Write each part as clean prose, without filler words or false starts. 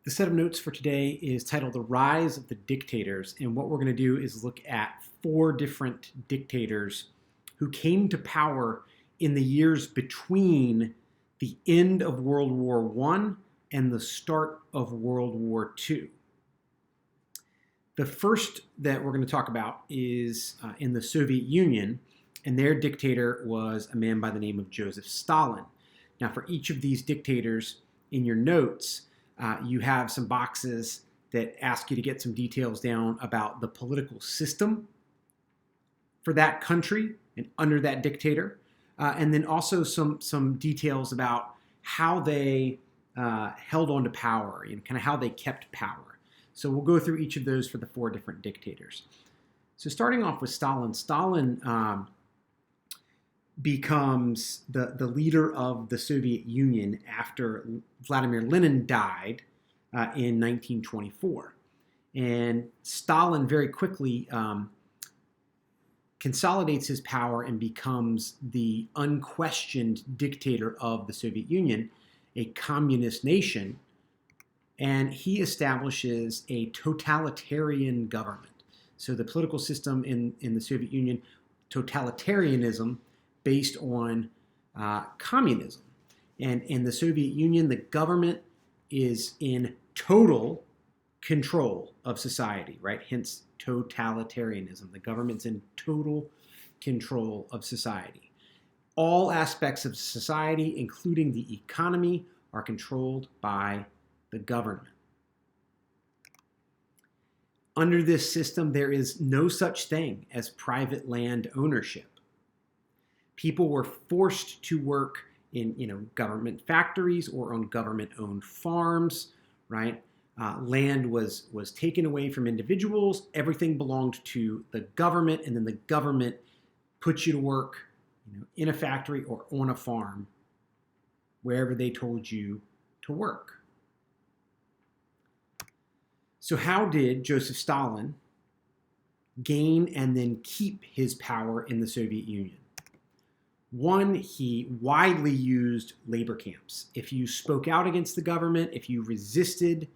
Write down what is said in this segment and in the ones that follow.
The set of notes for today is titled The Rise of the Dictators, and what we're going to do is look at 4 different dictators who came to power in the years between the end of World War I and the start of World War II. The first that we're going to talk about is in the Soviet Union, and their dictator was a man by the name of Joseph Stalin. Now, for each of these dictators in your notes, you have some boxes that ask you to get some details down about the political system for that country and under that dictator, and then also some details about how they held on to power and kind of how they kept power. So we'll go through each of those for the 4 different dictators. So starting off with Stalin, becomes the leader of the Soviet Union after Vladimir Lenin died in 1924. And Stalin very quickly consolidates his power and becomes the unquestioned dictator of the Soviet Union, a communist nation, and he establishes a totalitarian government. So the political system in the Soviet Union, totalitarianism, based on communism. And in the Soviet Union, the government is in total control of society, right? Hence totalitarianism. The government's in total control of society. All aspects of society, including the economy, are controlled by the government. Under this system, there is no such thing as private land ownership. People were forced to work in government factories or on government-owned farms, right? Land was taken away from individuals. Everything belonged to the government, and then the government put you to work in a factory or on a farm, wherever they told you to work. So how did Joseph Stalin gain and then keep his power in the Soviet Union? One, he widely used labor camps. If you spoke out against the government, if you resisted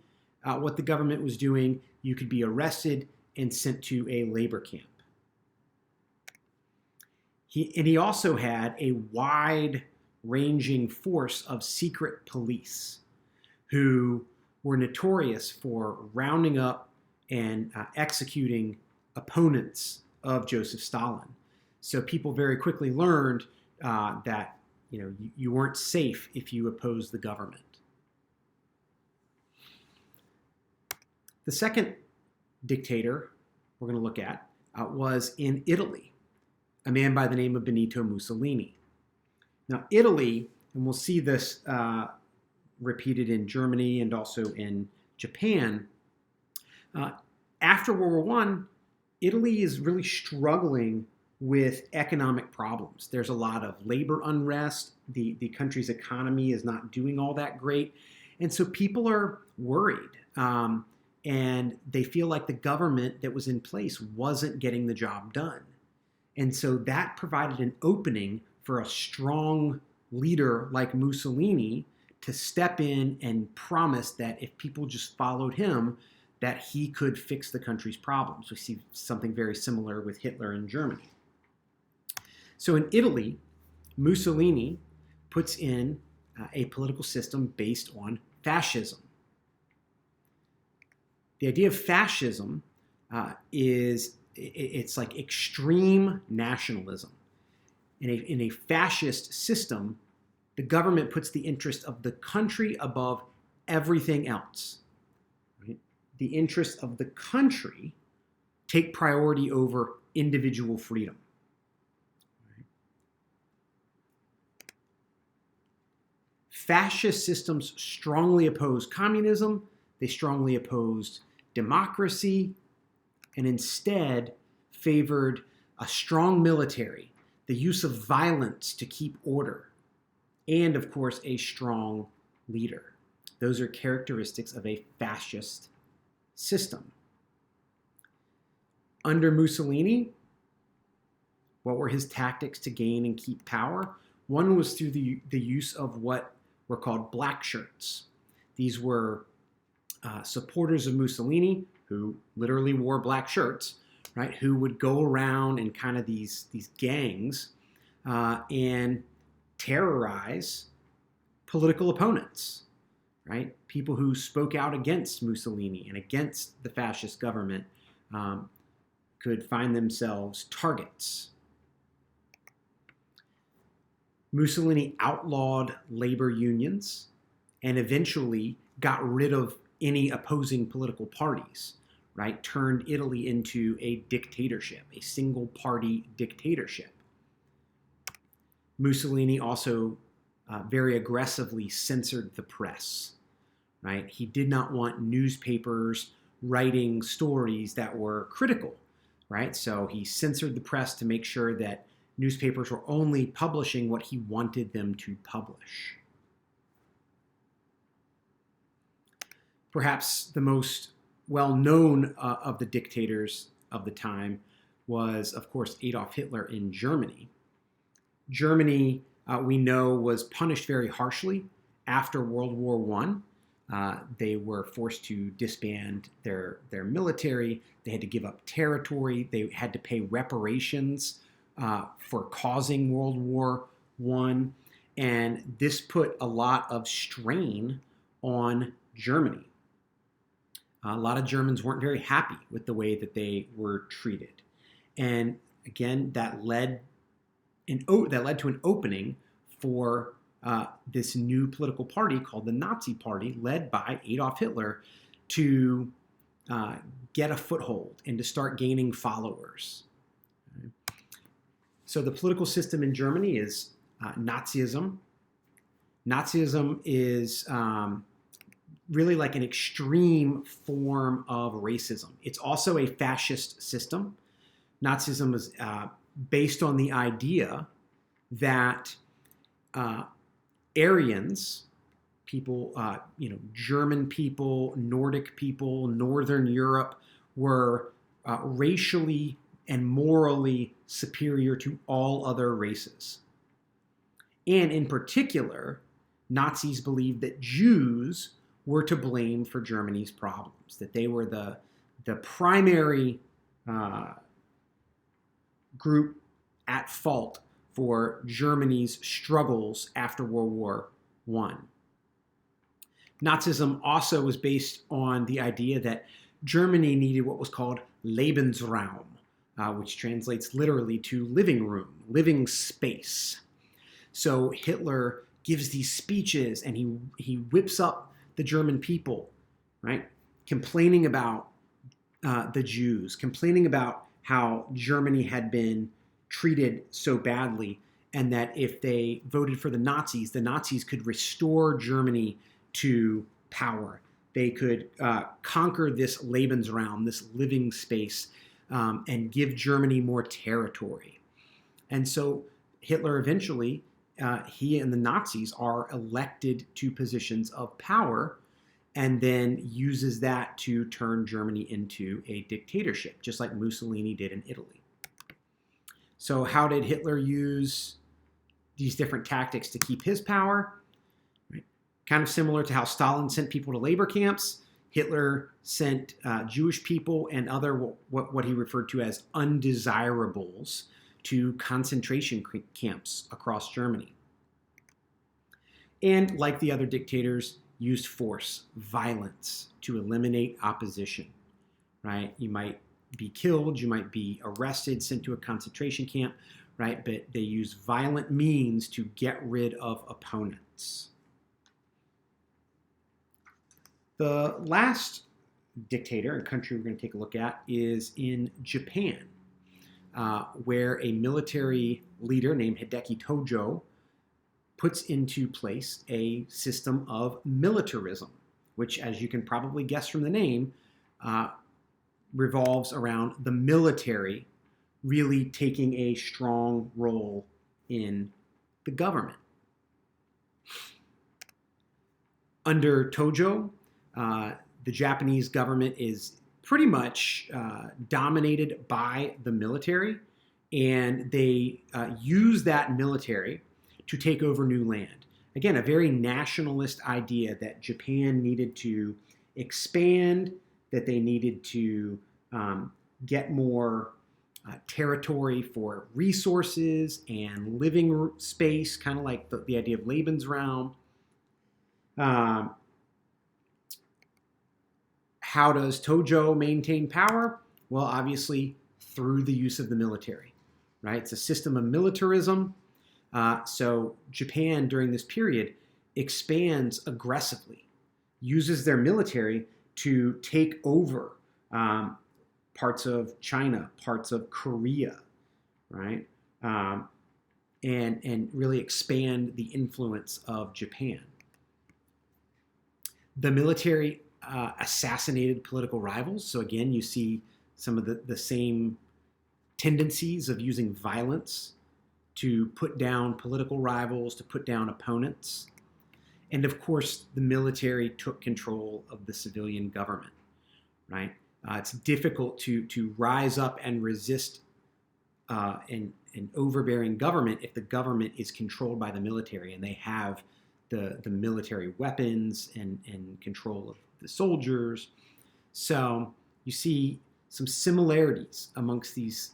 what the government was doing, you could be arrested and sent to a labor camp. He also had a wide-ranging force of secret police who were notorious for rounding up and executing opponents of Joseph Stalin. So people very quickly learned that you weren't safe if you opposed the government. The second dictator we're going to look at was in Italy, a man by the name of Benito Mussolini. Now, Italy, and we'll see this repeated in Germany and also in Japan, after World War I, Italy is really struggling with economic problems. There's a lot of labor unrest. The country's economy is not doing all that great. And so people are worried. And they feel like the government that was in place wasn't getting the job done. And so that provided an opening for a strong leader like Mussolini to step in and promise that if people just followed him, that he could fix the country's problems. We see something very similar with Hitler in Germany. So in Italy, Mussolini puts in a political system based on fascism. The idea of fascism it's like extreme nationalism. In a fascist system, the government puts the interest of the country above everything else. Right? The interests of the country take priority over individual freedom. Right? Fascist systems strongly oppose communism. They strongly opposed democracy, and instead favored a strong military, the use of violence to keep order, and of course a strong leader. Those are characteristics of a fascist system. Under Mussolini, what were his tactics to gain and keep power? One was through the use of what were called black shirts. These were supporters of Mussolini, who literally wore black shirts, right, who would go around in kind of these gangs and terrorize political opponents, right? People who spoke out against Mussolini and against the fascist government could find themselves targets. Mussolini outlawed labor unions and eventually got rid of any opposing political parties, right? Turned Italy into a dictatorship, a single-party dictatorship. Mussolini also very aggressively censored the press, right? He did not want newspapers writing stories that were critical, right? So he censored the press to make sure that newspapers were only publishing what he wanted them to publish. Perhaps the most well-known of the dictators of the time was, of course, Adolf Hitler in Germany. Germany, we know, was punished very harshly after World War I. They were forced to disband their military. They had to give up territory. They had to pay reparations for causing World War I. And this put a lot of strain on Germany. A lot of Germans weren't very happy with the way that they were treated. And again, that led to an opening for this new political party called the Nazi Party, led by Adolf Hitler, to get a foothold and to start gaining followers. So the political system in Germany is Nazism. Nazism is really like an extreme form of racism. It's also a fascist system. Nazism is based on the idea that Aryans, people, German people, Nordic people, Northern Europe, were racially and morally superior to all other races. And in particular, Nazis believed that Jews were to blame for Germany's problems, that they were the primary group at fault for Germany's struggles after World War I. Nazism also was based on the idea that Germany needed what was called Lebensraum, which translates literally to living room, living space. So Hitler gives these speeches and he whips up the German people, right? Complaining about the Jews, complaining about how Germany had been treated so badly, and that if they voted for the Nazis could restore Germany to power. They could conquer this Lebensraum, this living space, and give Germany more territory. And so Hitler eventually, he and the Nazis are elected to positions of power, and then uses that to turn Germany into a dictatorship, just like Mussolini did in Italy. So how did Hitler use these different tactics to keep his power? Right. Kind of similar to how Stalin sent people to labor camps, Hitler sent Jewish people and other what he referred to as undesirables to concentration camps across Germany. And like the other dictators, used force, violence to eliminate opposition, right? You might be killed, you might be arrested, sent to a concentration camp, right? But they use violent means to get rid of opponents. The last dictator and country we're going to take a look at is in Japan, where a military leader named Hideki Tojo puts into place a system of militarism, which, as you can probably guess from the name, revolves around the military really taking a strong role in the government. Under Tojo, the Japanese government is pretty much dominated by the military, and they use that military to take over new land. Again, a very nationalist idea that Japan needed to expand, that they needed to get more territory for resources and living space, kind of like the idea of Lebensraum. How does Tojo maintain power? Well, obviously through the use of the military, right? It's a system of militarism. So Japan during this period expands aggressively, uses their military to take over parts of China, parts of Korea, right? And really expand the influence of Japan. The military assassinated political rivals. So again, you see some of the same tendencies of using violence to put down political rivals, to put down opponents. And of course, the military took control of the civilian government, right? It's difficult to rise up and resist an overbearing government if the government is controlled by the military and they have the military weapons and control of the soldiers. So you see some similarities amongst these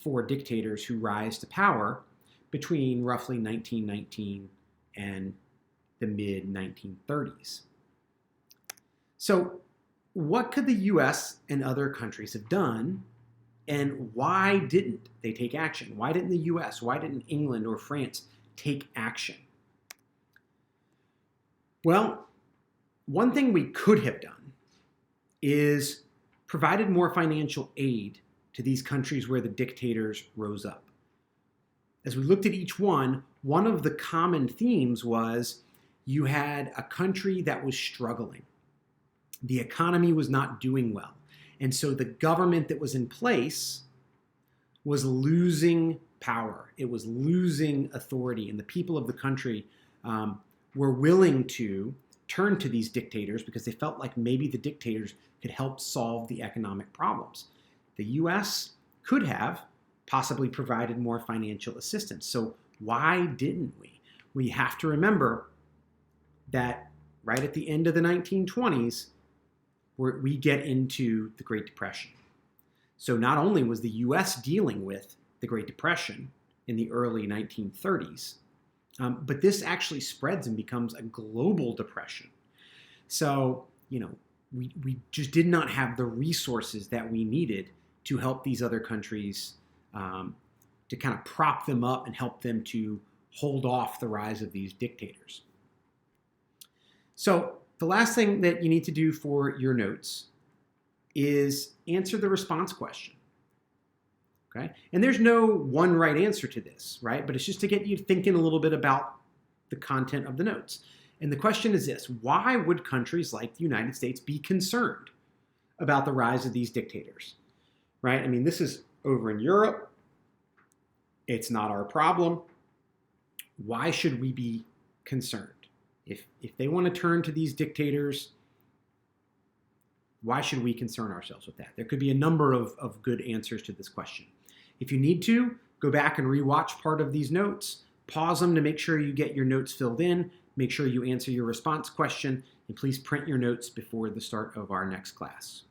four dictators who rise to power between roughly 1919 and the mid-1930s. So what could the US and other countries have done, and why didn't they take action? Why didn't the US, why didn't England or France take action? Well, one thing we could have done is provided more financial aid to these countries where the dictators rose up. As we looked at each one of the common themes was you had a country that was struggling. The economy was not doing well. And so the government that was in place was losing power. It was losing authority. And the people of the country were willing to turn to these dictators because they felt like maybe the dictators could help solve the economic problems. The US could have possibly provided more financial assistance. So why didn't we? We have to remember that right at the end of the 1920s, we get into the Great Depression. So not only was the US dealing with the Great Depression in the early 1930s, but this actually spreads and becomes a global depression. So, we just did not have the resources that we needed to help these other countries, to kind of prop them up and help them to hold off the rise of these dictators. So the last thing that you need to do for your notes is answer the response question. Okay? And there's no one right answer to this, right? But it's just to get you thinking a little bit about the content of the notes. And the question is this: why would countries like the United States be concerned about the rise of these dictators? Right? I mean, this is over in Europe. It's not our problem. Why should we be concerned? If they want to turn to these dictators, why should we concern ourselves with that? There could be a number of good answers to this question. If you need to, go back and rewatch part of these notes, pause them to make sure you get your notes filled in, make sure you answer your response question, and please print your notes before the start of our next class.